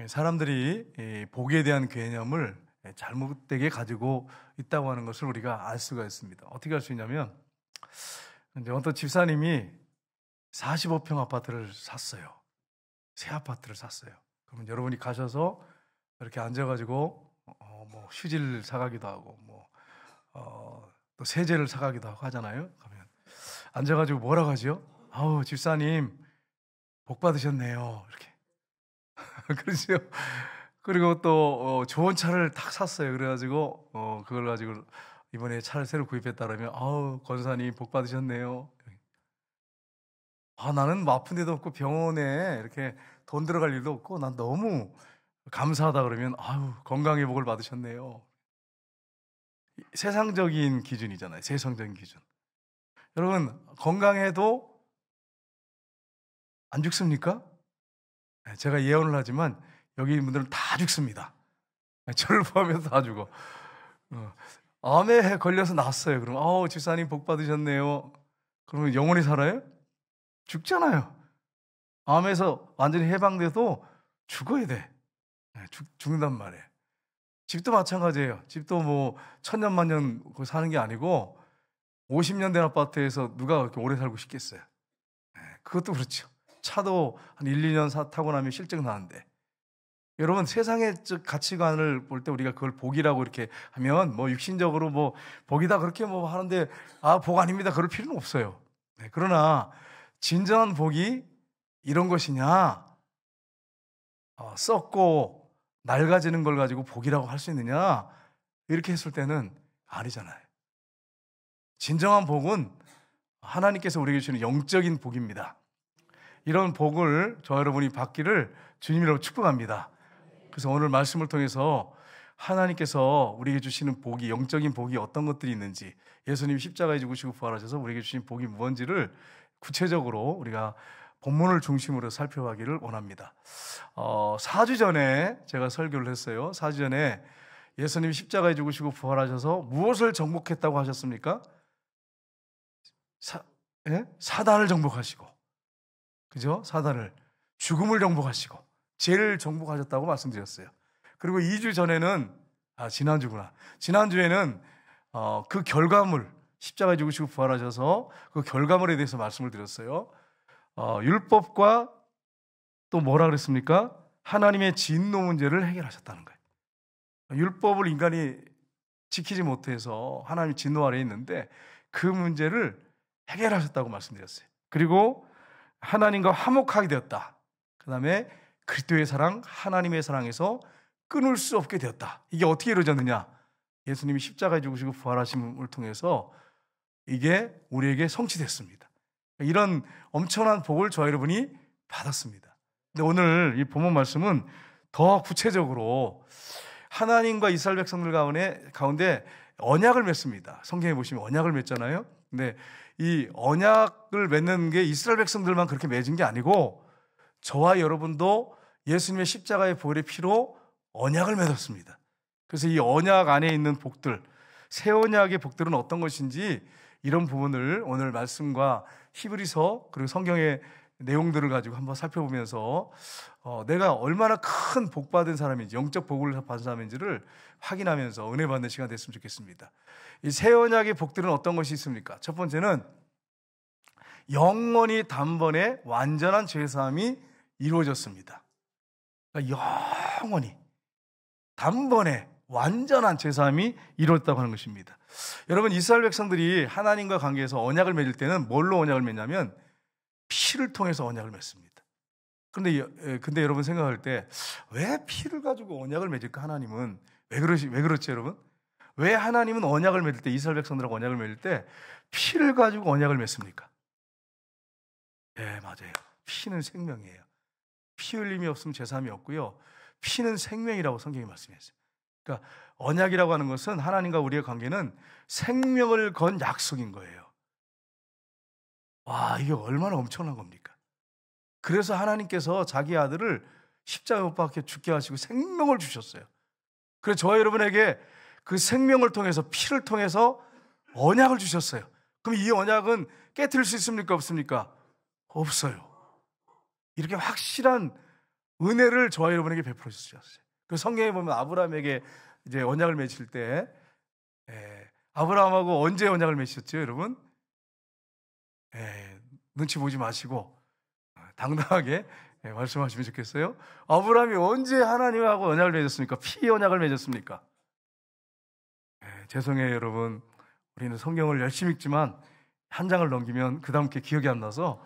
사람들이 복에 대한 개념을 잘못되게 가지고 있다고 하는 것을 우리가 알 수가 있습니다. 어떻게 알 수 있냐면, 이제 어떤 집사님이 45평 아파트를 샀어요. 새 아파트를 샀어요. 그러면 여러분이 가셔서 이렇게 앉아가지고 뭐 휴지를 사가기도 하고 또 세제를 사가기도 하고 하잖아요. 그러면 앉아가지고 뭐라고 하죠? 아우, 집사님 복 받으셨네요. 이렇게 그러죠. 그리고 또 좋은 차를 딱 샀어요. 그래가지고 그걸 가지고 이번에 차를 새로 구입했다 그러면 아우, 권사님 복 받으셨네요. 나는 뭐 아픈 데도 없고 병원에 이렇게 돈 들어갈 일도 없고 난 너무 감사하다 그러면 아유, 건강의 복을 받으셨네요. 세상적인 기준이잖아요. 세상적인 기준. 여러분, 건강해도 안 죽습니까? 제가 예언을 하지만 여기 있는 분들은 다 죽습니다. 저를 포함해서 다 죽어. 암에 걸려서 났어요. 그럼 집사님 복 받으셨네요. 그러면 영원히 살아요? 죽잖아요. 암에서 완전히 해방돼도 죽어야 돼. 죽는단 말이에요. 집도 마찬가지예요. 집도 뭐 천년만년 사는 게 아니고 50년 된 아파트에서 누가 그렇게 오래 살고 싶겠어요. 그것도 그렇죠. 차도 한 1, 2년 타고 나면 실증 나는데, 여러분, 세상의 가치관을 볼 때 우리가 그걸 복이라고 이렇게 하면 뭐 육신적으로 뭐 복이다 그렇게 뭐 하는데 복 아닙니다 그럴 필요는 없어요. 그러나 진정한 복이 이런 것이냐, 썩고 낡아지는 걸 가지고 복이라고 할 수 있느냐, 이렇게 했을 때는 아니잖아요. 진정한 복은 하나님께서 우리에게 주시는 영적인 복입니다. 이런 복을 저 여러분이 받기를 주님이라고 축복합니다. 그래서 오늘 말씀을 통해서 하나님께서 우리에게 주시는 복이, 영적인 복이 어떤 것들이 있는지, 예수님이 십자가에 죽으시고 부활하셔서 우리에게 주신 복이 무엇인지를 구체적으로 우리가 본문을 중심으로 살펴가기를 원합니다. 4주 전에 제가 설교를 했어요. 4주 전에 예수님이 십자가에 죽으시고 부활하셔서 무엇을 정복했다고 하셨습니까? 사단을 정복하시고, 그죠? 사단을, 죽음을 정복하시고 죄를 정복하셨다고 말씀드렸어요. 그리고 2주 전에는 지난주구나. 지난주에는 그 결과물, 십자가에 죽으시고 부활하셔서 그 결과물에 대해서 말씀을 드렸어요. 율법과 또 뭐라 그랬습니까? 하나님의 진노 문제를 해결하셨다는 거예요. 율법을 인간이 지키지 못해서 하나님의 진노 아래에 있는데 그 문제를 해결하셨다고 말씀드렸어요. 그리고 하나님과 화목하게 되었다. 그 다음에 그리스도의 사랑, 하나님의 사랑에서 끊을 수 없게 되었다. 이게 어떻게 이루어졌느냐? 예수님이 십자가에 죽으시고 부활하심을 통해서 이게 우리에게 성취됐습니다. 이런 엄청난 복을 저 여러분이 받았습니다. 근데 오늘 이 본문 말씀은 더 구체적으로 하나님과 이스라엘 백성들 가운데 언약을 맺습니다. 성경에 보시면 언약을 맺잖아요. 근데 이 언약을 맺는 게 이스라엘 백성들만 그렇게 맺은 게 아니고 저와 여러분도 예수님의 십자가의 보혈의 피로 언약을 맺었습니다. 그래서 이 언약 안에 있는 복들, 새 언약의 복들은 어떤 것인지 이런 부분을 오늘 말씀과 히브리서 그리고 성경의 내용들을 가지고 한번 살펴보면서 내가 얼마나 큰 복 받은 사람인지, 영적 복을 받은 사람인지를 확인하면서 은혜 받는 시간 됐으면 좋겠습니다. 이 새 언약의 복들은 어떤 것이 있습니까? 첫 번째는 영원히 단번에 완전한 죄사함이 이루어졌습니다. 그러니까 영원히 단번에 완전한 죄사함이 이루어졌다고 하는 것입니다. 여러분, 이스라엘 백성들이 하나님과 관계에서 언약을 맺을 때는 뭘로 언약을 맺냐면 피를 통해서 언약을 맺습니다. 근데 여러분 생각할 때 왜 피를 가지고 언약을 맺을까? 하나님은 왜 그렇지 여러분? 왜 하나님은 언약을 맺을 때, 이스라엘 백성들하고 언약을 맺을 때 피를 가지고 언약을 맺습니까? 네, 맞아요. 피는 생명이에요. 피 흘림이 없으면 죄사함이 없고요. 피는 생명이라고 성경이 말씀했어요. 그러니까 언약이라고 하는 것은 하나님과 우리의 관계는 생명을 건 약속인 거예요. 와, 이게 얼마나 엄청난 겁니까? 그래서 하나님께서 자기 아들을 십자가에 못 박혀 죽게 하시고 생명을 주셨어요. 그래서 저와 여러분에게 그 생명을 통해서, 피를 통해서 언약을 주셨어요. 그럼 이 언약은 깨트릴 수 있습니까? 없습니까? 없어요. 이렇게 확실한 은혜를 저와 여러분에게 베풀어 주셨어요. 그 성경에 보면 아브라함에게 이제 언약을 맺을 때, 아브라함하고 언제 언약을 맺으셨죠, 여러분? 눈치 보지 마시고 당당하게 말씀하시면 좋겠어요. 아브라함이 언제 하나님하고 언약을 맺었습니까? 피 언약을 맺었습니까? 죄송해요, 여러분. 우리는 성경을 열심히 읽지만 한 장을 넘기면 그 다음 게 기억이 안 나서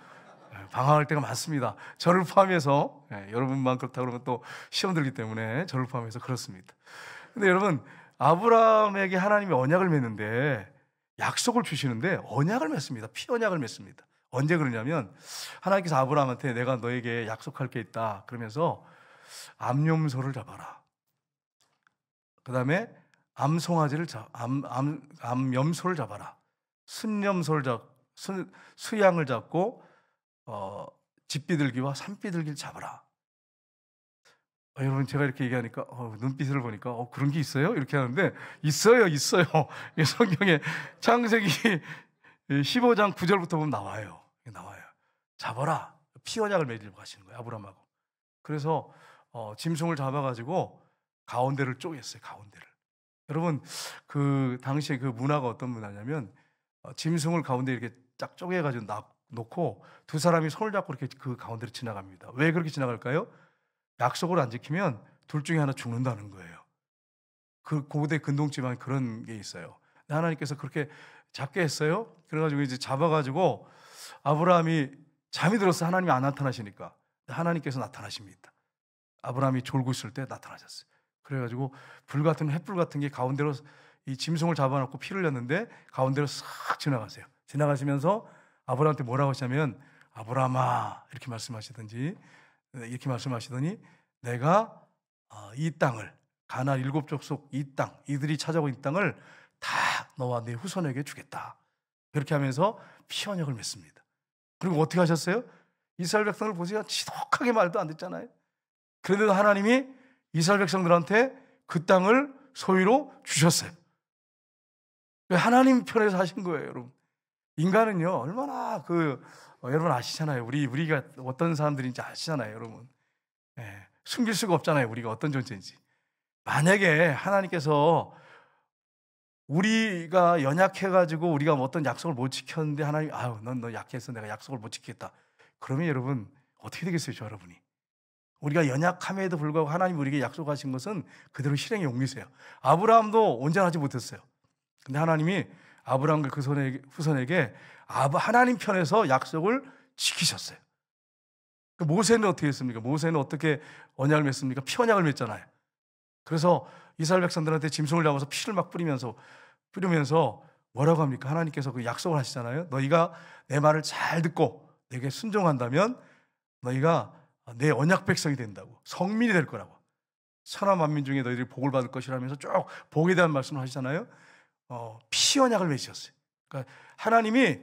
방황할 때가 많습니다. 저를 포함해서, 여러분만 그렇다 그러면 또 시험 들기 때문에 저를 포함해서 그렇습니다. 근데 여러분, 아브라함에게 하나님이 언약을 맺는데, 약속을 주시는데 언약을 맺습니다. 피 언약을 맺습니다. 언제 그러냐면, 하나님께서 아브라함한테 내가 너에게 약속할 게 있다 그러면서 암염소를 잡아라. 그 다음에 암송아지를 암염소를 잡아라. 수양을 잡고 집비둘기와 산비둘기를 잡아라. 여러분, 제가 이렇게 얘기하니까 눈빛을 보니까 그런 게 있어요? 이렇게 하는데 있어요. 성경에 창세기 15장 9절부터 보면 나와요. 잡아라. 피 언약을 맺으려고 하시는 거예요, 아브라함하고. 그래서 짐승을 잡아가지고 가운데를 쪼갰어요. 가운데를. 여러분, 그 당시에 그 문화가 어떤 문화냐면, 짐승을 가운데 이렇게 쫙 쪼개가지고 놓고 두 사람이 손을 잡고 이렇게 그 가운데로 지나갑니다. 왜 그렇게 지나갈까요? 약속을 안 지키면 둘 중에 하나 죽는다는 거예요. 그 고대 근동지방에 그런 게 있어요. 하나님께서 그렇게 잡게 했어요. 그래가지고 이제 잡아가지고 아브라함이 잠이 들어서 하나님이 안 나타나시니까 하나님께서 나타나십니다. 아브라함이 졸고 있을 때 나타나셨어요. 그래가지고 불같은 횃불 같은 게 가운데로 이 짐승을 잡아놓고 피를 흘렸는데 가운데로 싹 지나가세요. 지나가시면서 아브라함한테 뭐라고 하시냐면, 아브라함아, 이렇게 말씀하시더니 내가 이 땅을, 가나안 7족속 이 땅, 이들이 찾아오고 이 땅을 다 너와 네 후손에게 주겠다. 그렇게 하면서 피 언약을 맺습니다. 그리고 어떻게 하셨어요? 이스라엘 백성을 보세요. 지독하게 말도 안 듣잖아요. 그런데도 하나님이 이스라엘 백성들한테 그 땅을 소유로 주셨어요. 하나님 편에서 하신 거예요, 여러분. 인간은요, 얼마나 여러분 아시잖아요. 우리가 어떤 사람들인지 아시잖아요, 여러분. 숨길 수가 없잖아요, 우리가 어떤 존재인지. 만약에 하나님께서 우리가 연약해가지고 우리가 어떤 약속을 못 지켰는데 하나님, 너 약해서 내가 약속을 못 지키겠다. 그러면 여러분, 어떻게 되겠어요, 저 여러분이? 우리가 연약함에도 불구하고 하나님 우리에게 약속하신 것은 그대로 실행에 옮기세요. 아브라함도 온전하지 못했어요. 근데 하나님이 아브라함과 그 후손에게 하나님 편에서 약속을 지키셨어요. 모세는 어떻게 했습니까? 모세는 어떻게 언약을 맺습니까? 피 언약을 맺잖아요. 그래서 이스라엘 백성들한테 짐승을 잡아서 피를 막 뿌리면서 뭐라고 합니까? 하나님께서 그 약속을 하시잖아요. 너희가 내 말을 잘 듣고 내게 순종한다면 너희가 내 언약 백성이 된다고, 성민이 될 거라고, 천하 만민 중에 너희들이 복을 받을 것이라면서 쭉 복에 대한 말씀을 하시잖아요. 피 언약을 맺으셨어요. 그러니까 하나님이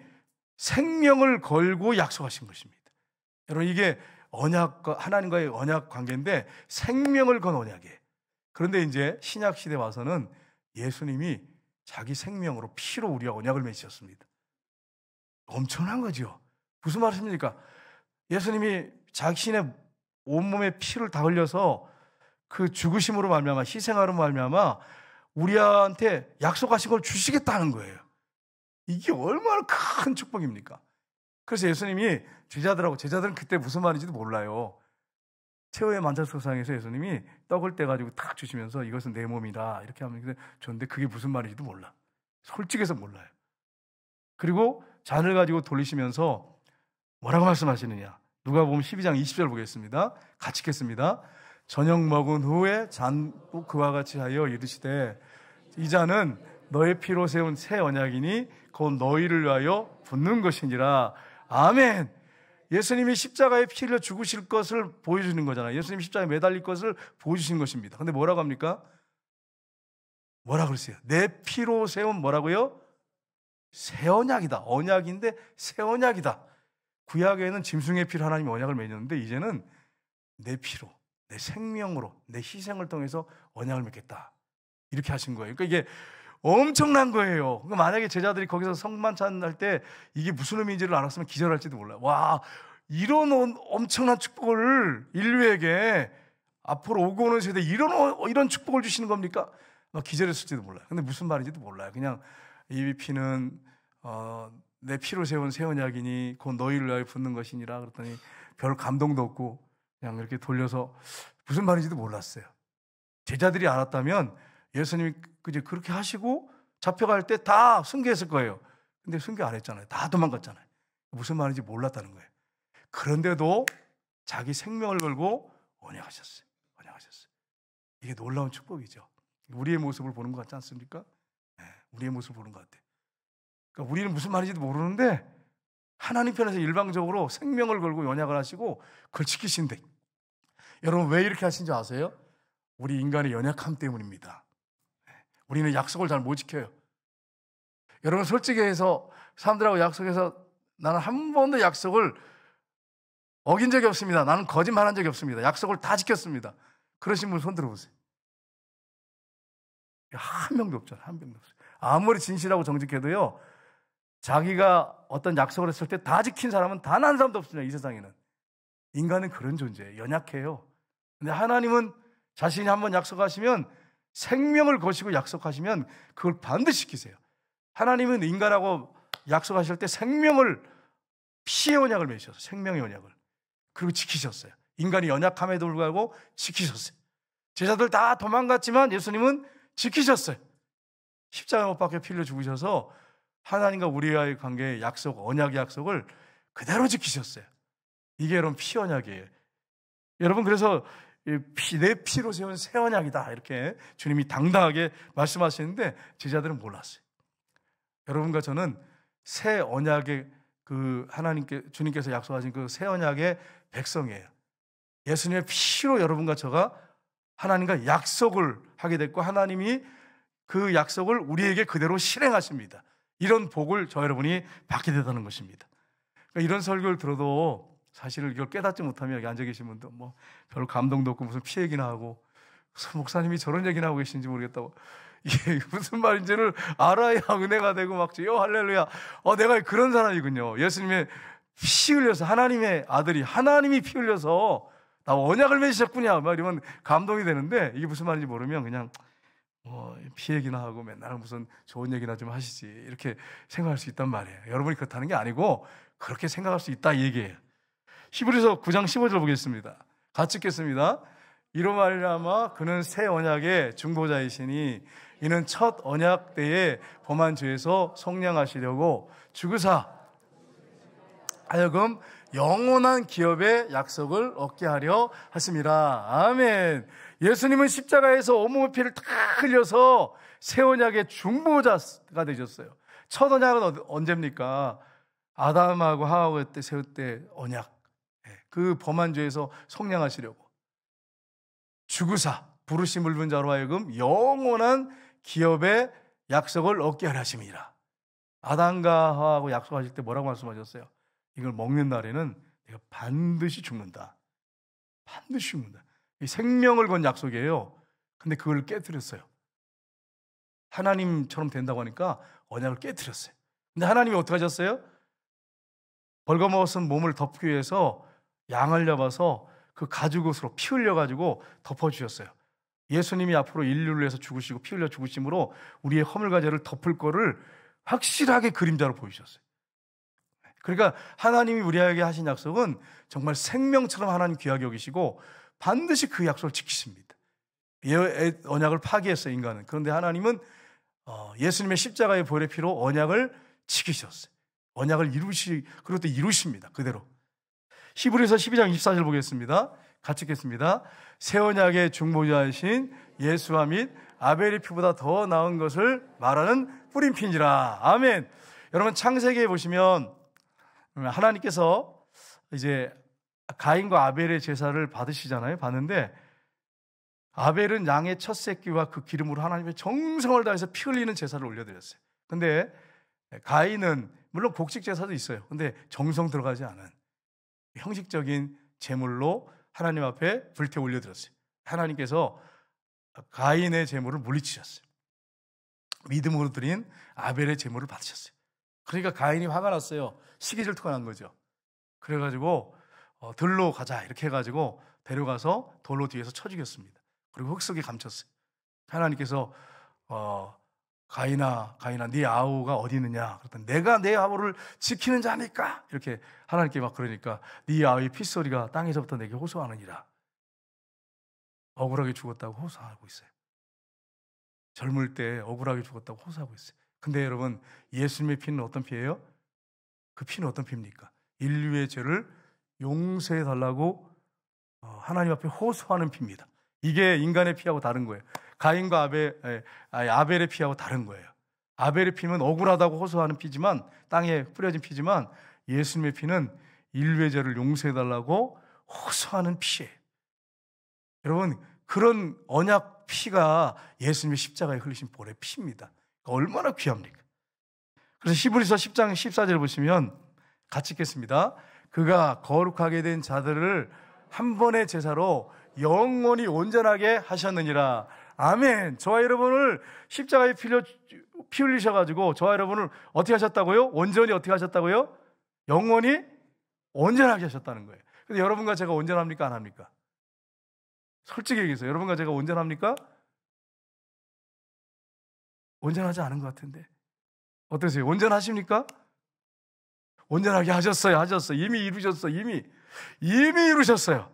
생명을 걸고 약속하신 것입니다. 여러분, 이게 하나님과의 언약 관계인데 생명을 건 언약이에요. 그런데 이제 신약 시대 와서는 예수님이 자기 생명으로 피로 우리와 언약을 맺으셨습니다. 엄청난 거죠. 무슨 말씀입니까? 예수님이 자신의 온몸에 피를 다 흘려서 그 죽으심으로 말미암아, 희생하로 말미암아 우리한테 약속하신 걸 주시겠다는 거예요. 이게 얼마나 큰 축복입니까? 그래서 예수님이 제자들은 그때 무슨 말인지도 몰라요. 최후의 만찬석상에서 예수님이 떡을 떼가지고 탁 주시면서 이것은 내 몸이다 이렇게 하면 줬는데 그게 무슨 말인지도 몰라. 솔직해서 몰라요. 그리고 잔을 가지고 돌리시면서 뭐라고 말씀하시느냐? 누가복음 12장 20절 보겠습니다. 같이 읽겠습니다. 저녁 먹은 후에 잔도 그와 같이 하여 이르시되 이 잔은 너의 피로 세운 새 언약이니 곧 너희를 위하여 붓는 것이니라. 아멘. 예수님이 십자가에 피 흘려 죽으실 것을 보여주는 거잖아요. 예수님이 십자가에 매달릴 것을 보여주신 것입니다. 근데 뭐라고 합니까? 뭐라 그랬어요? 내 피로 세운 뭐라고요? 새 언약이다. 언약인데 새 언약이다. 구약에는 짐승의 피로 하나님이 언약을 맺었는데 이제는 내 피로, 내 생명으로, 내 희생을 통해서 언약을 맺겠다. 이렇게 하신 거예요. 그러니까 이게 엄청난 거예요. 그러니까 만약에 제자들이 거기서 성만찬 할 때 이게 무슨 의미인지를 알았으면 기절할지도 몰라요. 와, 이런 엄청난 축복을 인류에게 앞으로 오고 오는 세대에 이런 축복을 주시는 겁니까? 막 기절했을지도 몰라요. 근데 무슨 말인지도 몰라요. 그냥 이 피는 내 피로 세운 새 언약이니 곧 너희를 위하여 붓는 것이니라 그랬더니 별 감동도 없고 그냥 이렇게 돌려서 무슨 말인지도 몰랐어요. 제자들이 알았다면 예수님이 그렇게 하시고 잡혀갈 때 다 순교했을 거예요. 근데 순교 안 했잖아요. 다 도망갔잖아요. 무슨 말인지 몰랐다는 거예요. 그런데도 자기 생명을 걸고 언약하셨어요. 이게 놀라운 축복이죠. 우리의 모습을 보는 것 같지 않습니까? 네, 우리의 모습을 보는 것 같아요. 그러니까 우리는 무슨 말인지도 모르는데 하나님 편에서 일방적으로 생명을 걸고 언약을 하시고 그걸 지키신대. 여러분 왜 이렇게 하신지 아세요? 우리 인간의 연약함 때문입니다. 우리는 약속을 잘 못 지켜요. 여러분 솔직히 해서 사람들하고 약속해서 나는 한 번도 약속을 어긴 적이 없습니다. 나는 거짓말한 적이 없습니다. 약속을 다 지켰습니다. 그러신 분 손 들어보세요. 한 명도 없잖아요. 한 명도 없어요. 아무리 진실하고 정직해도요, 자기가 어떤 약속을 했을 때 다 지킨 사람은 단 한 사람도 없습니다. 이 세상에는. 인간은 그런 존재예요. 연약해요. 근데 하나님은 자신이 한번 약속하시면 생명을 거시고 약속하시면 그걸 반드시 지키세요. 하나님은 인간하고 약속하실 때 생명을 피의 언약을 맺으셨어요. 생명의 언약을. 그리고 지키셨어요. 인간이 연약함에도 불구하고 지키셨어요. 제자들 다 도망갔지만 예수님은 지키셨어요. 십자가 못 박혀 피 흘려 죽으셔서 하나님과 우리와의 관계의 약속, 언약의 약속을 그대로 지키셨어요. 이게 여러분 피 언약이에요. 여러분 그래서 내 피로 세운 새 언약이다 이렇게 주님이 당당하게 말씀하시는데 제자들은 몰랐어요. 여러분과 저는 새 언약의 주님께서 약속하신 그 새 언약의 백성이에요. 예수님의 피로 여러분과 저가 하나님과 약속을 하게 됐고 하나님이 그 약속을 우리에게 그대로 실행하십니다. 이런 복을 저 여러분이 받게 되다는 것입니다. 그러니까 이런 설교를 들어도 사실 이걸 깨닫지 못하면 여기 앉아 계신 분도 뭐 별로 감동도 없고 무슨 피 얘기나 하고 목사님이 저런 얘기나 하고 계신지 모르겠다고 이게 무슨 말인지를 알아야 은혜가 되고 막 할렐루야 내가 그런 사람이군요. 예수님의 피 흘려서 하나님의 아들이 하나님이 피 흘려서 나 언약을 맺으셨구냐 막 이러면 감동이 되는데 이게 무슨 말인지 모르면 그냥 피 얘기나 하고 맨날 무슨 좋은 얘기나 좀 하시지 이렇게 생각할 수 있단 말이에요. 여러분이 그렇다는 게 아니고 그렇게 생각할 수 있다 이 얘기예요. 히브리서 9장 15절 보겠습니다. 같이 읽겠습니다. 이로 말미암아 그는 새 언약의 중보자이시니 이는 첫 언약 때에 범한 죄에서 속량하시려고 죽으사 하여금 영원한 기업의 약속을 얻게 하려 하심이라. 아멘. 예수님은 십자가에서 온몸의 피를 다 흘려서 새 언약의 중보자가 되셨어요. 첫 언약은 언제입니까? 아담하고 하와 때 세울 때 언약. 그 범한 죄에서 속량하시려고 죽으사 부르심 물분 자로 하여금 영원한 기업의 약속을 얻게 하려 하심이라. 아담과 하와하고 약속하실 때 뭐라고 말씀하셨어요? 이걸 먹는 날에는 내가 반드시 죽는다. 반드시 죽는다. 생명을 건 약속이에요. 근데 그걸 깨뜨렸어요. 하나님처럼 된다고 하니까 언약을 깨뜨렸어요. 근데 하나님이 어떻게 하셨어요? 벌거벗은 몸을 덮기 위해서 양을 잡아서 그 가죽옷으로 피 흘려가지고 덮어주셨어요. 예수님이 앞으로 인류를 위해서 죽으시고 피 흘려 죽으심으로 우리의 허물과 죄를 덮을 거를 확실하게 그림자로 보이셨어요. 그러니까 하나님이 우리에게 하신 약속은 정말 생명처럼 하나님 귀하게 여기시고 반드시 그 약속을 지키십니다. 언약을 파기했어요, 인간은. 그런데 하나님은 예수님의 십자가의 보혈의 피로 언약을 지키셨어요. 언약을 그리고 또 이루십니다. 그대로. 히브리서 12장 24절 보겠습니다. 같이 읽겠습니다. 새 언약의 중보자이신 예수와 및 아벨의 피보다 더 나은 것을 말하는 뿌린 피니라. 아멘. 여러분 창세기에 보시면 하나님께서 이제 가인과 아벨의 제사를 받으시잖아요. 받는데 아벨은 양의 첫 새끼와 그 기름으로 하나님의 정성을 다해서 피 흘리는 제사를 올려드렸어요. 근데 가인은 물론 곡식 제사도 있어요. 근데 정성 들어가지 않은 형식적인 제물로 하나님 앞에 불태워 올려드렸어요. 하나님께서 가인의 제물을 물리치셨어요. 믿음으로 드린 아벨의 제물을 받으셨어요. 그러니까 가인이 화가 났어요. 시기 질투가 난 거죠. 그래가지고 들로 가자 이렇게 해가지고 데려가서 돌로 뒤에서 쳐 죽였습니다. 그리고 흙 속에 감췄어요. 하나님께서 가인아 네 아우가 어디 있느냐 그랬더니 내가 내 아우를 지키는 자니까 이렇게 하나님께 막 그러니까 네 아우의 핏소리가 땅에서부터 내게 호소하느니라. 억울하게 죽었다고 호소하고 있어요. 젊을 때 억울하게 죽었다고 호소하고 있어요. 근데 여러분, 예수님의 피는 어떤 피예요? 그 피는 어떤 피입니까? 인류의 죄를 용서해 달라고 하나님 앞에 호소하는 피입니다. 이게 인간의 피하고 다른 거예요. 가인과 아벨의 피하고 다른 거예요. 아벨의 피는 억울하다고 호소하는 피지만, 땅에 뿌려진 피지만, 예수님의 피는 인류의 죄를 용서해 달라고 호소하는 피예요. 여러분, 그런 언약 피가 예수님의 십자가에 흘리신 볼의 피입니다. 얼마나 귀합니까? 그래서 히브리서 10장 14절 보시면 같이 읽겠습니다. 그가 거룩하게 된 자들을 한 번의 제사로 영원히 온전하게 하셨느니라. 아멘. 저와 여러분을 십자가에 피 흘리셔가지고 저와 여러분을 어떻게 하셨다고요? 온전히 어떻게 하셨다고요? 영원히 온전하게 하셨다는 거예요. 근데 여러분과 제가 온전합니까? 안 합니까? 솔직히 얘기해서 여러분과 제가 온전합니까? 온전하지 않은 것 같은데 어떠세요? 온전하십니까? 온전하게 하셨어요. 이미 이루셨어요. 이미 이루셨어요.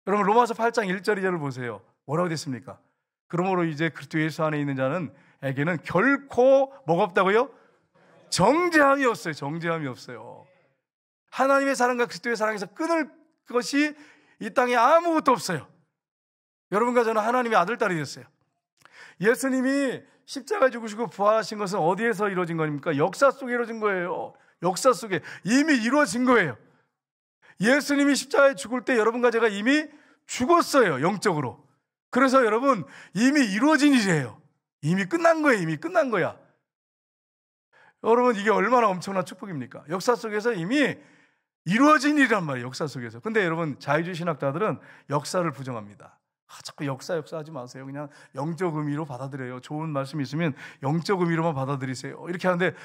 여러분, 로마서 8장 1절 2절을 보세요. 뭐라고 됐습니까? 그러므로 이제 그리스도 예수 안에 있는 자는에게는 결코 뭐가 없다고요? 정죄함이 없어요. 정죄함이 없어요. 하나님의 사랑과 그리스도의 사랑에서 끊을 것이 이 땅에 아무것도 없어요. 여러분과 저는 하나님의 아들, 딸이 됐어요. 예수님이 십자가에 죽으시고 부활하신 것은 어디에서 이루어진 겁니까? 역사 속에 이루어진 거예요. 역사 속에 이미 이루어진 거예요. 예수님이 십자가에 죽을 때 여러분과 제가 이미 죽었어요. 영적으로. 그래서 여러분, 이미 이루어진 일이에요. 이미 끝난 거예요. 이미 끝난 거야. 여러분, 이게 얼마나 엄청난 축복입니까? 역사 속에서 이미 이루어진 일이란 말이에요. 역사 속에서. 근데 여러분, 자유주의 신학자들은 역사를 부정합니다. 자꾸 역사 하지 마세요. 그냥 영적 의미로 받아들여요. 좋은 말씀이 있으면 영적 의미로만 받아들이세요. 이렇게 하는데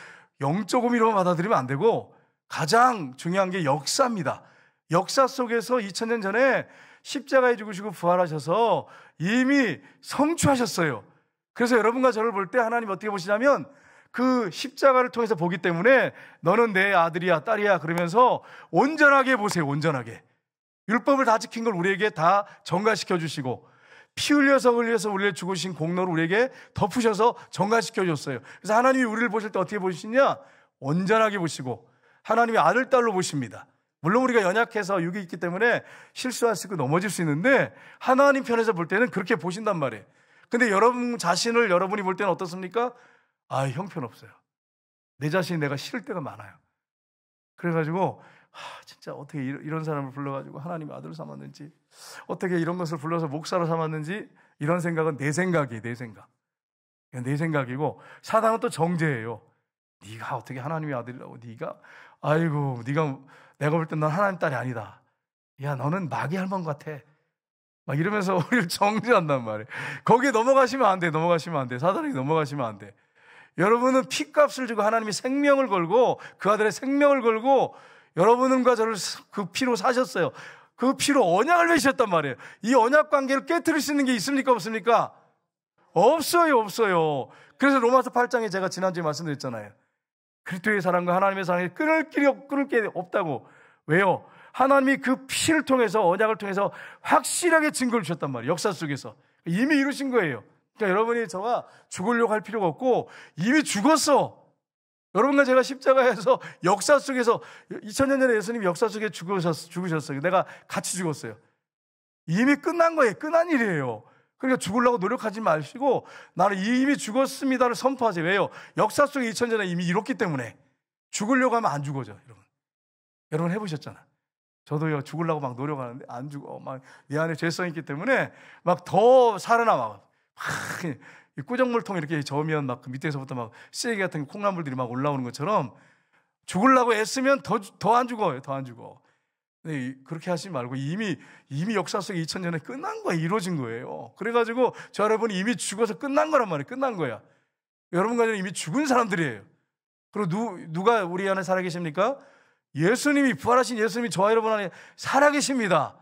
영적 의미로만 받아들이면 안 되고 가장 중요한 게 역사입니다. 역사 속에서 2000년 전에 십자가에 죽으시고 부활하셔서 이미 성취하셨어요. 그래서 여러분과 저를 볼 때 하나님 어떻게 보시냐면 그 십자가를 통해서 보기 때문에 너는 내 아들이야 딸이야 그러면서 온전하게 보세요. 온전하게. 율법을 다 지킨 걸 우리에게 다 전가시켜 주시고 피 흘려서 우리를 죽으신 공로를 우리에게 덮으셔서 전가시켜 줬어요. 그래서 하나님이 우리를 보실 때 어떻게 보시냐? 온전하게 보시고 하나님의 아들, 딸로 보십니다. 물론 우리가 연약해서 육이 있기 때문에 실수할 수 있고 넘어질 수 있는데 하나님 편에서 볼 때는 그렇게 보신단 말이에요. 근데 여러분 자신을 여러분이 볼 때는 어떻습니까? 형편없어요. 내 자신이 내가 싫을 때가 많아요. 그래가지고 진짜 어떻게 이런 사람을 불러가지고 하나님의 아들을 삼았는지, 어떻게 이런 것을 불러서 목사로 삼았는지, 이런 생각은 내 생각이에요. 내 생각이고 사단은 또 정죄예요. 네가 어떻게 하나님의 아들이라고, 네가 내가 볼 땐 넌 하나님 딸이 아니다. 야, 너는 마귀 할멈 같아. 막 이러면서 우리를 정죄한단 말이에요. 거기에 넘어가시면 안 돼. 사단에게 넘어가시면 안 돼. 여러분은 피값을 주고 하나님이 생명을 걸고 그 아들의 생명을 걸고 여러분과 저를 그 피로 사셨어요. 그 피로 언약을 맺으셨단 말이에요. 이 언약 관계를 깨트릴 수 있는 게 있습니까? 없습니까? 없어요. 그래서 로마서 8장에 제가 지난주에 말씀드렸잖아요. 그리스도의 사랑과 하나님의 사랑이 끊을 게 없다고. 왜요? 하나님이 그 피를 통해서, 언약을 통해서 확실하게 증거를 주셨단 말이에요. 역사 속에서 이미 이루신 거예요. 그러니까 여러분이 저가 죽으려고 할 필요가 없고 이미 죽었어. 여러분과 제가 십자가에서 역사 속에서 2000년 전에 예수님이 역사 속에 죽으셨어요. 내가 같이 죽었어요. 이미 끝난 거예요. 끝난 일이에요. 그러니까 죽으려고 노력하지 마시고 나는 이미 죽었습니다를 선포하세요. 왜요? 역사 속에 2000년 전에 이미 이뤘기 때문에. 죽으려고 하면 안 죽어져. 여러분 해보셨잖아. 저도요, 죽으려고 막 노력하는데 안 죽어. 막 내 안에 죄성이 있기 때문에 막 더 살아남아. 꾸정물통 이렇게 저으면 막 그 밑에서부터 막 쓰레기 같은 콩나물들이 막 올라오는 것처럼 죽으려고 애쓰면 더 안 죽어요. 더 안 죽어. 근데 그렇게 하지 말고 이미 역사 속에 2000년에 끝난 거예요. 이루어진 거예요. 그래가지고 저 여러분이 이미 죽어서 끝난 거란 말이에요. 끝난 거야. 여러분과 저는 이미 죽은 사람들이에요. 그리고 누가 우리 안에 살아계십니까? 예수님이, 부활하신 예수님이 저와 여러분 안에 살아계십니다.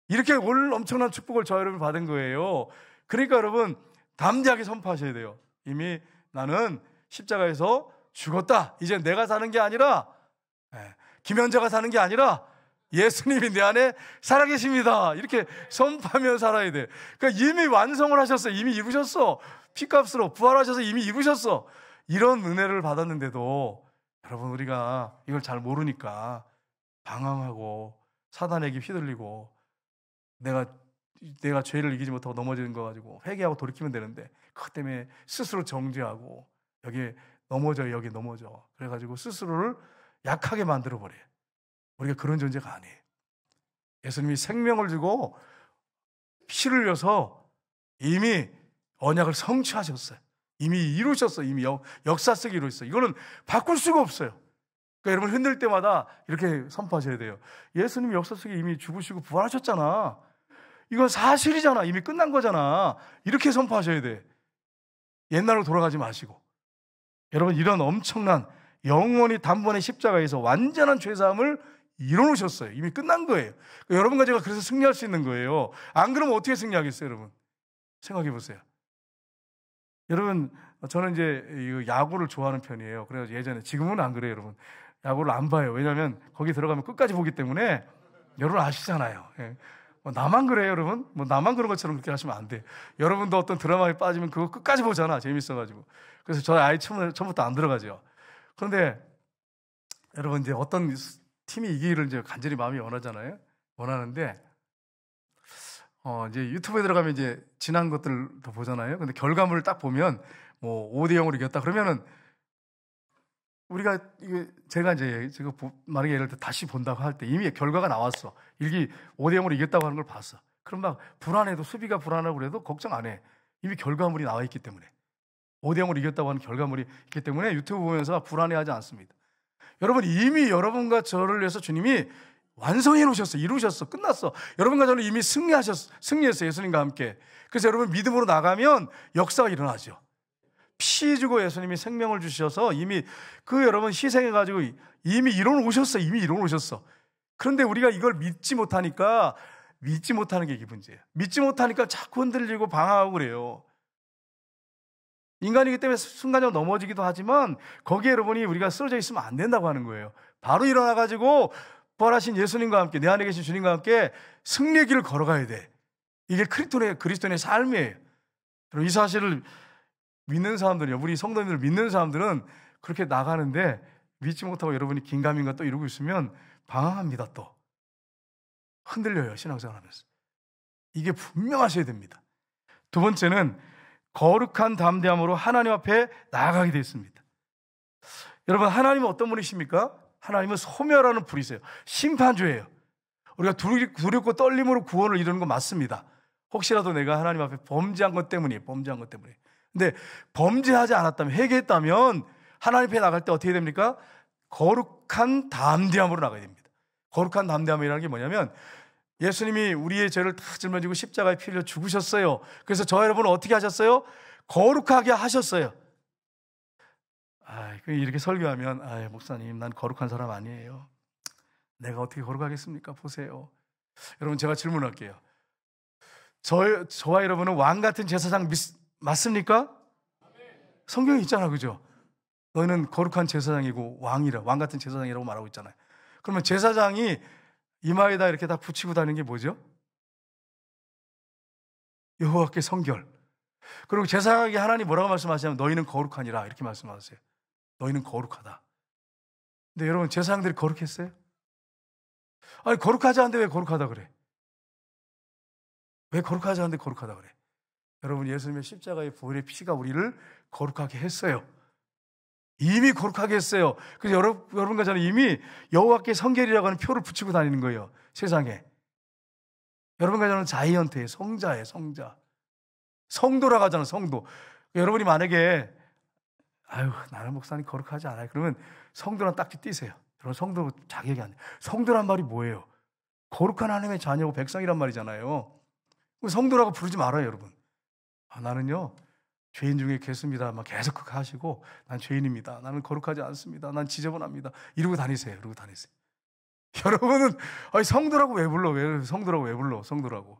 이렇게 오늘 엄청난 축복을 저와 여러분이 받은 거예요. 그러니까 여러분 담대하게 선포하셔야 돼요. 이미 나는 십자가에서 죽었다. 이제 내가 사는 게 아니라, 김현자가 사는 게 아니라 예수님이 내 안에 살아계십니다. 이렇게 선포하며 살아야 돼. 그러니까 이미 완성을 하셨어. 이미 이루셨어. 피값으로 부활하셔서 이미 이루셨어. 이런 은혜를 받았는데도 여러분 우리가 이걸 잘 모르니까 방황하고 사단에게 휘둘리고 내가 죄를 이기지 못하고 넘어지는 거 가지고 회개하고 돌이키면 되는데 그것 때문에 스스로 정죄하고 여기 넘어져. 그래가지고 스스로를 약하게 만들어버려요. 우리가 그런 존재가 아니에요. 예수님이 생명을 주고 피를 흘려서 이미 언약을 성취하셨어요. 이미 이루셨어요. 이미 역사 속에 이루셨어요. 이거는 바꿀 수가 없어요. 그러니까 여러분 흔들 때마다 이렇게 선포하셔야 돼요. 예수님이 역사 속에 이미 죽으시고 부활하셨잖아. 이건 사실이잖아. 이미 끝난 거잖아. 이렇게 선포하셔야 돼. 옛날로 돌아가지 마시고. 여러분 이런 엄청난 영원히 단번에 십자가에서 완전한 죄사함을 이뤄놓으셨어요. 이미 끝난 거예요. 그러니까 여러분과 제가 그래서 승리할 수 있는 거예요. 안 그러면 어떻게 승리하겠어요, 여러분? 생각해 보세요. 여러분, 저는 이제 야구를 좋아하는 편이에요. 그래서 예전에, 지금은 안 그래요, 여러분. 야구를 안 봐요. 왜냐하면 거기 들어가면 끝까지 보기 때문에 여러분 아시잖아요. 예. 나만 그래요, 여러분? 나만 그런 것처럼 그렇게 하시면 안 돼요. 여러분도 어떤 드라마에 빠지면 그거 끝까지 보잖아. 재밌어가지고. 그래서 저희 아이 처음부터 안 들어가죠. 그런데 여러분 이제 어떤 팀이 이기기를 이제 간절히 마음이 원하잖아요. 원하는데 이제 유튜브에 들어가면 이제 지난 것들도 보잖아요. 근데 결과물을 딱 보면 뭐 5대0으로 이겼다 그러면은 우리가 제가 만약에 예를 들어 다시 본다고 할 때 이미 결과가 나왔어. 일기 5대0으로 이겼다고 하는 걸 봤어. 그럼 막 불안해도, 수비가 불안하고 그래도 걱정 안 해. 이미 결과물이 나와 있기 때문에. 5대0으로 이겼다고 하는 결과물이 있기 때문에 유튜브 보면서 불안해하지 않습니다. 여러분 이미 여러분과 저를 위해서 주님이 완성해 놓으셨어. 이루셨어. 끝났어. 여러분과 저는 이미 승리했어요. 예수님과 함께. 그래서 여러분 믿음으로 나가면 역사가 일어나죠. 피 주고 예수님이 생명을 주셔서 이미 여러분 희생해가지고 이미 이뤄놓으셨어. 이미 이뤄놓으셨어. 그런데 우리가 이걸 믿지 못하는 게 이게 문제예요. 믿지 못하니까 자꾸 흔들리고 방황하고 그래요. 인간이기 때문에 순간적으로 넘어지기도 하지만 거기에 여러분이 우리가 쓰러져 있으면 안 된다고 하는 거예요. 바로 일어나가지고 부활하신 예수님과 함께, 내 안에 계신 주님과 함께 승리의 길을 걸어가야 돼. 이게 그리스도인의 삶이에요. 이 사실을 믿는 사람들이요, 우리 성도님들 믿는 사람들은 그렇게 나가는데 믿지 못하고 여러분이 긴가민가 또 이러고 있으면 방황합니다. 또 흔들려요. 신앙생활 하면서. 이게 분명하셔야 됩니다. 두 번째는 거룩한 담대함으로 하나님 앞에 나아가게 되어 있습니다. 여러분 하나님은 어떤 분이십니까? 하나님은 소멸하는 불이세요. 심판주예요. 우리가 두렵고 떨림으로 구원을 이루는 건 맞습니다. 혹시라도 내가 하나님 앞에 범죄한 것 때문에. 근데 범죄하지 않았다면, 회개했다면 하나님 앞에 나갈 때 어떻게 됩니까? 거룩한 담대함으로 나가야 됩니다. 거룩한 담대함이라는 게 뭐냐면 예수님이 우리의 죄를 다 짊어지고 십자가에 피 흘려 죽으셨어요. 그래서 저 여러분은 어떻게 하셨어요? 거룩하게 하셨어요. 이렇게 설교하면 목사님 난 거룩한 사람 아니에요. 내가 어떻게 거룩하겠습니까? 보세요. 여러분 제가 질문할게요. 저와 여러분은 왕 같은 제사장 맞습니까? 성경에 있잖아, 그죠? 너희는 거룩한 제사장이고 왕 같은 제사장이라고 말하고 있잖아요. 그러면 제사장이 이마에다 이렇게 다 붙이고 다니는 게 뭐죠? 여호와께 성결. 그리고 제사장에게 하나님 뭐라고 말씀하시냐면 너희는 거룩하니라 이렇게 말씀하세요. 너희는 거룩하다. 근데 여러분 제사장들이 거룩했어요? 거룩하지 않은데 왜 거룩하다 그래? 왜 거룩하지 않은데 거룩하다 그래? 여러분 예수님의 십자가의 보혈의 피가 우리를 거룩하게 했어요. 이미 거룩하게 했어요. 그래서 여러분과 저는 이미 여호와께 성결이라고 하는 표를 붙이고 다니는 거예요. 세상에. 여러분과 저는 자이언트예요. 성자예요. 성자. 성도라고 하잖아요. 성도. 여러분이 만약에 나는 목사님 거룩하지 않아요. 그러면 성도란 딱지 띄세요. 여러분 성도 자격이 아니에요. 성도란 말이 뭐예요? 거룩한 하나님의 자녀고 백성이란 말이잖아요. 성도라고 부르지 말아요, 여러분. 나는요 죄인 중에 계십니다. 막 계속 그렇게 하시고, 난 죄인입니다. 나는 거룩하지 않습니다. 난 지저분합니다. 이러고 다니세요. 이러고 다니세요. 여러분은 아니, 성도라고 왜 불러? 왜 성도라고 왜 불러? 성도라고.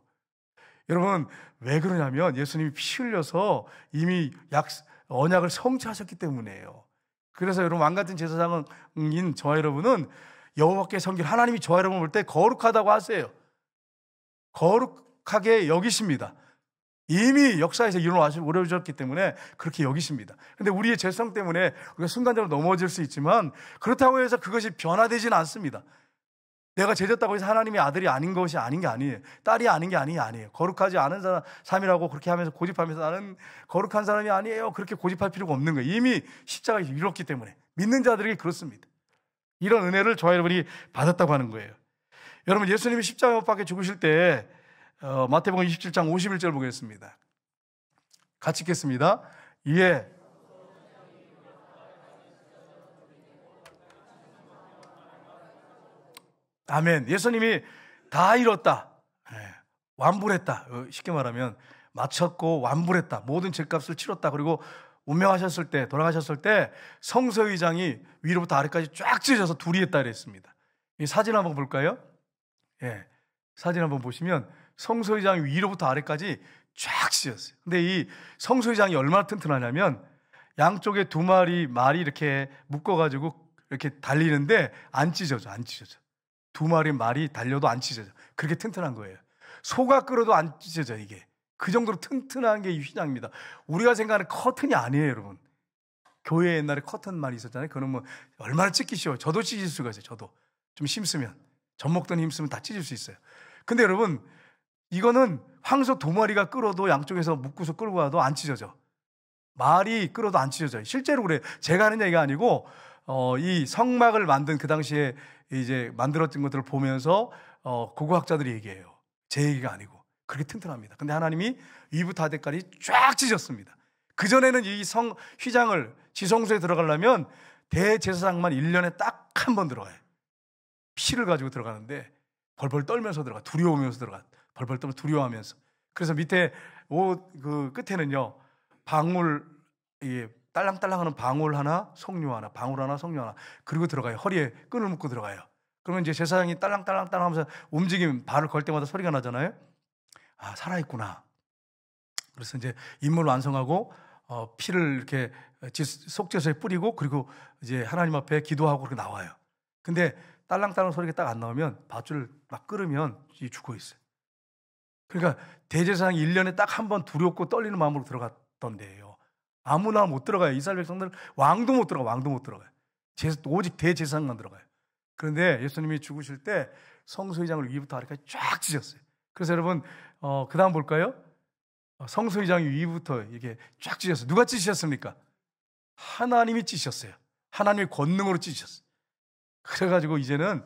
여러분 왜 그러냐면 예수님이 피 흘려서 이미 언약을 성취하셨기 때문이에요. 그래서 여러분 왕같은 제사장인 저와 여러분은 여호와께 섬길 하나님이 저와 여러분을 볼 때 거룩하다고 하세요. 거룩하게 여기십니다. 이미 역사에서 이루어졌기 때문에 그렇게 여기십니다. 근데 우리의 죄성 때문에 우리가 순간적으로 넘어질 수 있지만 그렇다고 해서 그것이 변화되지는 않습니다. 내가 죄졌다고 해서 하나님의 아들이 아닌 것이 아닌 게 아니에요. 딸이 아닌 게 아니에요. 거룩하지 않은 사람이라고 그렇게 하면서 고집하면서 나는 거룩한 사람이 아니에요. 그렇게 고집할 필요가 없는 거예요. 이미 십자가에 이뤘기 때문에. 믿는 자들에게 그렇습니다. 이런 은혜를 저와 여러분이 받았다고 하는 거예요. 여러분 예수님이 십자가에 못 박혀 죽으실 때 마태복음 27장 51절 보겠습니다. 같이 읽겠습니다. 이에 아멘. 예수님이 다 이뤘다. 완불했다. 쉽게 말하면 마쳤고 완불했다. 모든 죄값을 치렀다. 그리고 운명하셨을 때, 돌아가셨을 때 성서의장이 위로부터 아래까지 쫙 찢어져서 둘이 했다 그랬습니다. 이 사진 한번 볼까요? 예, 사진 한번 보시면 성서의장이 위로부터 아래까지 쫙 찢어졌어요. 근데 이 성서의장이 얼마나 튼튼하냐면 양쪽에 두 마리 말이 이렇게 묶어가지고 이렇게 달리는데 안 찢어져. 두 마리 말이 달려도 안 찢어져. 그렇게 튼튼한 거예요. 소가 끌어도 안 찢어져. 이게 그 정도로 튼튼한 게 이 휘장입니다. 우리가 생각하는 커튼이 아니에요, 여러분. 교회 옛날에 커튼 말이 있었잖아요. 그건 뭐 얼마나 찢기 쉬워요. 저도 찢을 수가 있어요. 저도 좀 힘쓰면, 젖먹던 힘쓰면 다 찢을 수 있어요. 근데 여러분 이거는 황소 두 마리가 끌어도 양쪽에서 묶고서 끌고 가도 안 찢어져. 말이 끌어도 안 찢어져요. 실제로 그래요. 제가 하는 얘기가 아니고 이 성막을 만든 그 당시에 이제 만들었던 것들을 보면서 고고학자들이 얘기해요. 제 얘기가 아니고 그렇게 튼튼합니다. 근데 하나님이 위부터 하대까지 쫙 찢었습니다. 그전에는 이 휘장을 지성소에 들어가려면 대제사장만 1년에 딱 한 번 들어가요. 피를 가지고 들어가는데 벌벌 떨면서 들어가. 두려우면서 들어가. 벌벌 떨면서 두려워하면서. 그래서 밑에 그 끝에는요 방울, 딸랑딸랑하는 방울 하나, 석류 하나, 방울 하나, 석류 하나, 그리고 들어가요. 허리에 끈을 묶고 들어가요. 그러면 이제 제사장이 딸랑딸랑딸랑 하면서 움직이면 발을 걸 때마다 소리가 나잖아요. 아, 살아있구나. 그래서 이제 인물을 완성하고 피를 이렇게 속죄소에 뿌리고 그리고 이제 하나님 앞에 기도하고 그렇게 나와요. 근데 딸랑딸랑 소리가 딱 안 나오면 밧줄을 막 끌으면 죽어 있어요. 그러니까 대제사장이 1년에 딱 한 번 두렵고 떨리는 마음으로 들어갔던데요. 아무나 못 들어가요. 이스라엘 백성들 왕도 못 들어가요. 오직 대제사장만 들어가요. 그런데 예수님이 죽으실 때 성소의장을 위부터 아래까지 쫙 찢었어요. 그래서 여러분 그 다음 볼까요? 성소의장이 위부터 이렇게 쫙 찢었어요. 누가 찢으셨습니까? 하나님이 찢으셨어요. 하나님의 권능으로 찢으셨어요. 그래가지고 이제는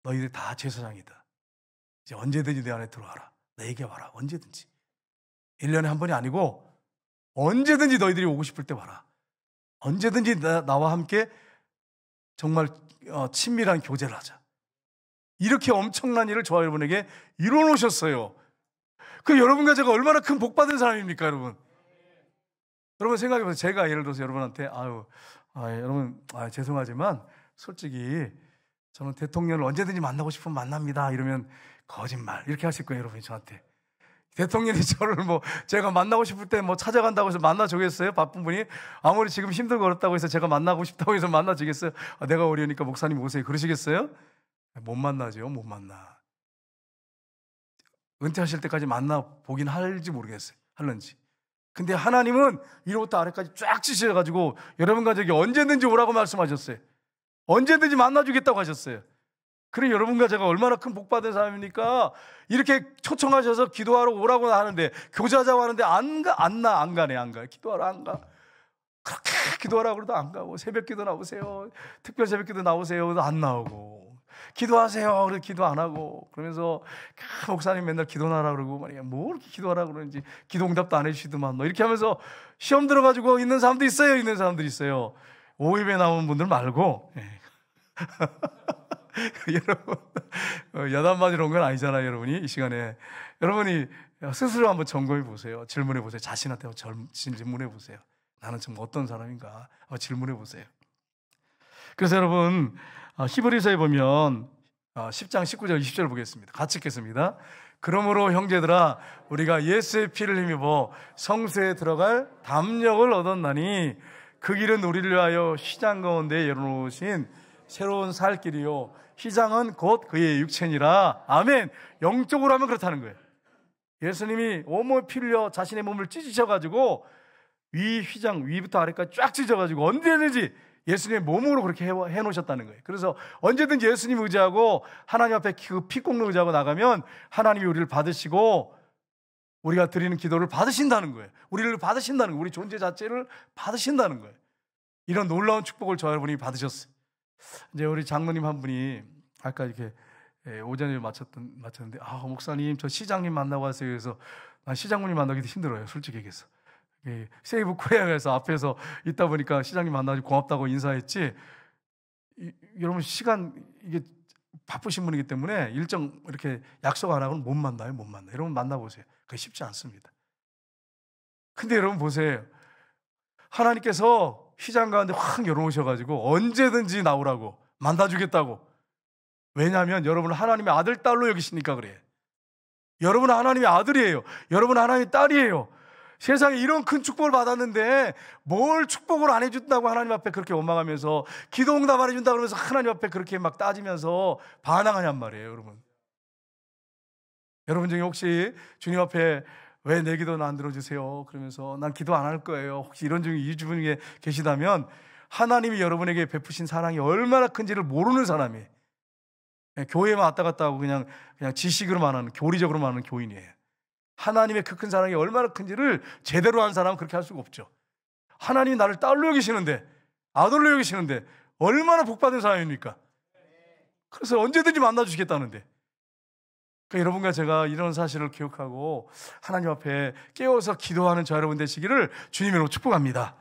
너희들 다 제사장이다. 이제 언제든지 내 안에 들어와라. 내게 와라. 언제든지. 1년에 한 번이 아니고 언제든지 너희들이 오고 싶을 때 와라. 언제든지 나와 함께 정말 친밀한 교제를 하자. 이렇게 엄청난 일을 저와 여러분에게 이뤄놓으셨어요. 그 여러분과 제가 얼마나 큰 복 받은 사람입니까, 여러분? 여러분 생각해보세요. 제가 예를 들어서 여러분한테 여러분 죄송하지만 솔직히 저는 대통령을 언제든지 만나고 싶으면 만납니다. 이러면 거짓말 이렇게 하실 거예요, 여러분이 저한테. 대통령이 저를 제가 만나고 싶을 때 찾아간다고 해서 만나주겠어요? 바쁜 분이 아무리 지금 힘들고 어렵다고 해서 제가 만나고 싶다고 해서 만나주겠어요? 내가 어려우니까 목사님 오세요. 그러시겠어요? 못 만나죠. 못 만나. 은퇴하실 때까지 만나보긴 할지 모르겠어요. 할런지. 근데 하나님은 위로부터 아래까지 쫙 찢으셔가지고 여러분 가족이 언제든지 오라고 말씀하셨어요. 언제든지 만나주겠다고 하셨어요. 그래 여러분과 제가 얼마나 큰 복 받은 사람입니까? 이렇게 초청하셔서 기도하러 오라고 하는데 교제하자고 하는데 안 가네. 기도하러 안 가. 그렇게 기도하라고 그래도 안 가고 새벽 기도 나오세요. 특별 새벽 기도 나오세요. 그래도 안 나오고 기도하세요. 그래도 기도 안 하고 그러면서 목사님 맨날 기도하라 그러고 말이야. 뭐 이렇게 기도하라 그러는지 기도 응답도 안 해주시더만 이렇게 하면서 시험 들어가지고 있는 사람도 있어요. 있는 사람들이 있어요. 오입에 나오는 분들 말고 여러분 야단 맞으러 온 건 아니잖아요. 여러분이 이 시간에 여러분이 스스로 한번 점검해 보세요. 질문해 보세요. 자신한테 질문해 보세요. 나는 정말 어떤 사람인가? 질문해 보세요. 그래서 여러분, 히브리서에 보면 10장 19절 20절 보겠습니다. 같이 읽겠습니다. 그러므로 형제들아, 우리가 예수의 피를 힘입어 성소에 들어갈 담력을 얻었나니 그 길은 우리를 위하여 휘장 가운데 열어놓으신 새로운 살 길이요, 휘장은 곧 그의 육체니라. 아멘. 영적으로 하면 그렇다는 거예요. 예수님이 온몸에 피를 흘려 자신의 몸을 찢으셔가지고 위 휘장 위부터 아래까지 쫙 찢어가지고 언제든지 예수님의 몸으로 그렇게 해놓으셨다는 거예요. 그래서 언제든지 예수님 의지하고 하나님 앞에 그 피 꽂는 의지하고 나가면 하나님이 우리를 받으시고 우리가 드리는 기도를 받으신다는 거예요. 우리를 받으신다는 거예요. 우리 존재 자체를 받으신다는 거예요. 이런 놀라운 축복을 저 여러분이 받으셨어요. 이제 우리 장로님 한 분이 아까 이렇게 오전에 마쳤는데, 목사님 저 시장님 만나고 왔어요. 그래서 난 시장님 만나기도 힘들어요. 솔직히 얘기해서. 세이브 코리아에서 앞에서 있다 보니까 시장님 만나서 고맙다고 인사했지, 여러분 시간 이게 바쁘신 분이기 때문에 일정 이렇게 약속 안 하고는 못 만나요. 여러분 만나보세요. 그게 쉽지 않습니다. 근데 여러분 보세요. 하나님께서 휘장 가운데 확 열어놓으셔가지고 언제든지 나오라고 만나주겠다고. 왜냐하면 여러분은 하나님의 아들, 딸로 여기시니까 그래요. 여러분은 하나님의 아들이에요. 여러분은 하나님의 딸이에요. 세상에 이런 큰 축복을 받았는데 뭘 축복을 안 해준다고 하나님 앞에 그렇게 원망하면서, 기도 응답 안 해준다 그러면서 하나님 앞에 그렇게 막 따지면서 반항하냔 말이에요. 여러분 중에 혹시 주님 앞에 왜 내 기도는 안 들어주세요? 그러면서 난 기도 안 할 거예요. 혹시 이런 중에 계시다면 하나님이 여러분에게 베푸신 사랑이 얼마나 큰지를 모르는 사람이에요. 교회만 왔다 갔다 하고 그냥 지식으로만 하는, 교리적으로만 하는 교인이에요. 하나님의 그 큰 사랑이 얼마나 큰지를 제대로 한 사람은 그렇게 할 수가 없죠. 하나님이 나를 딸로 여기시는데, 아들로 여기시는데 얼마나 복받은 사람입니까? 그래서 언제든지 만나주시겠다는데. 그러니까 여러분과 제가 이런 사실을 기억하고 하나님 앞에 깨워서 기도하는 저 여러분 되시기를 주님으로 축복합니다.